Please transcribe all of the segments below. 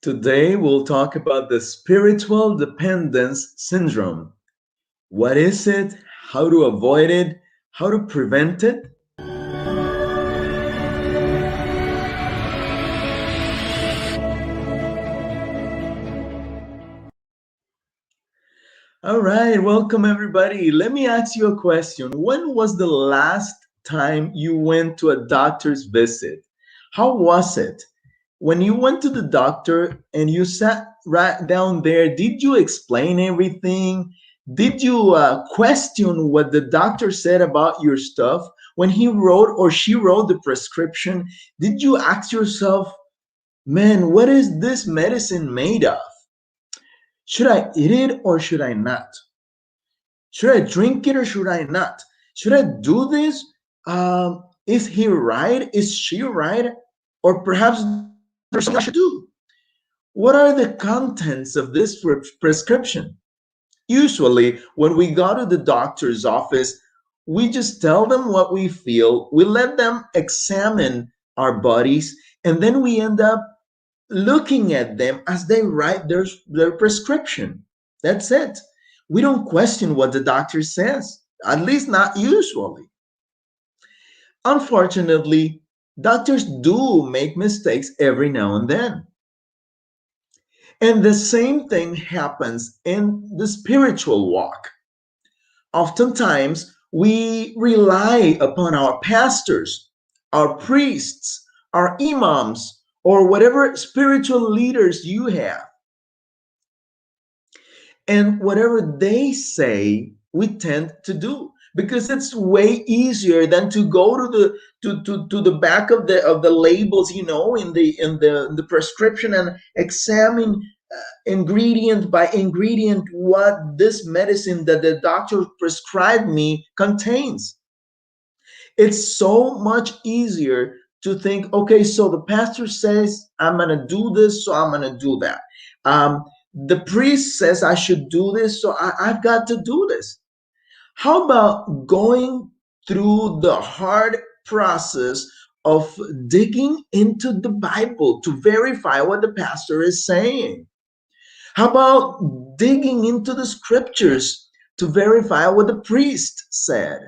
Today we'll talk about the spiritual dependence syndrome. What is it? How to avoid it? How to prevent it? All right, welcome everybody. Let me ask you a question. When was the last time you went to a doctor's visit? How was it? When you went to the doctor and you sat right down there, did you explain everything? Did you question what the doctor said about your stuff? When he wrote or she wrote the prescription, did you ask yourself, man, what is this medicine made of? Should I eat it or should I not? Should I drink it or should I not? Should I do this? Is he right? Is she right? Or perhaps there's something I should do. What are the contents of this prescription? Usually, when we go to the doctor's office, we just tell them what we feel, we let them examine our bodies, and then we end up looking at them as they write their prescription. That's it. We don't question what the doctor says, at least not usually. Unfortunately, doctors do make mistakes every now and then. And the same thing happens in the spiritual walk. Oftentimes, we rely upon our pastors, our priests, our imams, or whatever spiritual leaders you have. And whatever they say, we tend to do because it's way easier than to go to the back of the labels, in the prescription and examine ingredient by ingredient what this medicine that the doctor prescribed me contains. It's so much easier to think, okay, so the pastor says I'm gonna do this, so I'm gonna do that. The priest says I should do this, so I've got to do this. How about going through the hard process of digging into the Bible to verify what the pastor is saying? How about digging into the scriptures to verify what the priest said?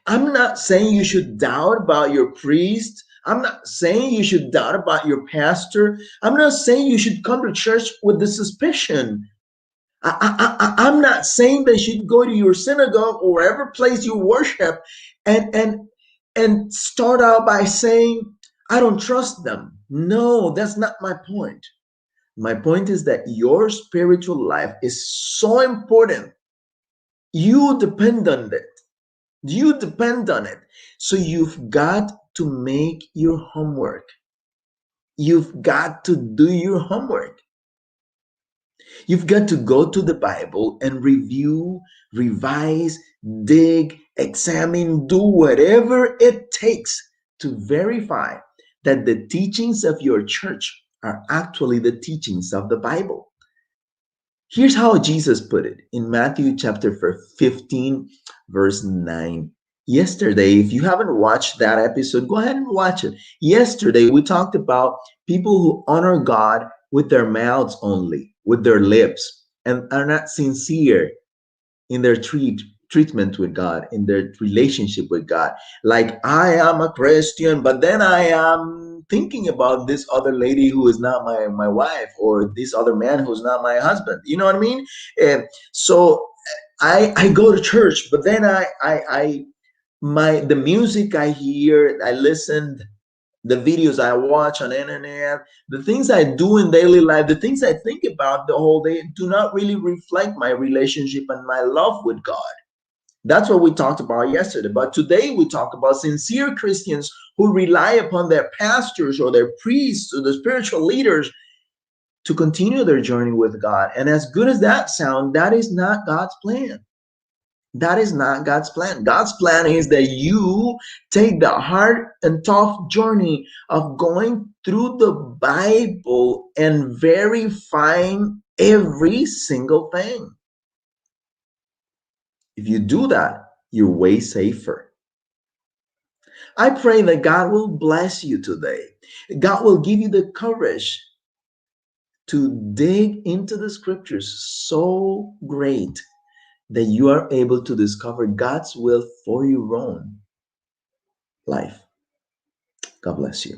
I'm not saying you should doubt about your priest. I'm not saying you should doubt about your pastor. I'm not saying you should come to church with the suspicion. I'm not saying that you should go to your synagogue or wherever place you worship and start out by saying, I don't trust them. No, that's not my point. My point is that your spiritual life is so important. You depend on it. You depend on it. So you've got to make your homework. You've got to do your homework. You've got to go to the Bible and review, revise, dig, examine, do whatever it takes to verify that the teachings of your church are actually the teachings of the Bible. Here's how Jesus put it in Matthew chapter 15, verse 9. Yesterday, if you haven't watched that episode, go ahead and watch it. Yesterday, we talked about people who honor God with their mouths only, with their lips, and are not sincere in their treatment with God, in their relationship with God. Like, I am a Christian, but then I am thinking about this other lady who is not my wife, or this other man who's not my husband. You know what I mean? And so I go to church, but then the music I hear, I listen, the videos I watch on the internet, the things I do in daily life, the things I think about the whole day do not really reflect my relationship and my love with God. That's what we talked about yesterday. But today we talk about sincere Christians who rely upon their pastors or their priests or the spiritual leaders to continue their journey with God. And as good as that sounds, that is not God's plan. That is not God's plan. God's plan is that you take the hard and tough journey of going through the Bible and verifying every single thing. If you do that, you're way safer. I pray that God will bless you today. God will give you the courage to dig into the scriptures so great that you are able to discover God's will for your own life. God bless you.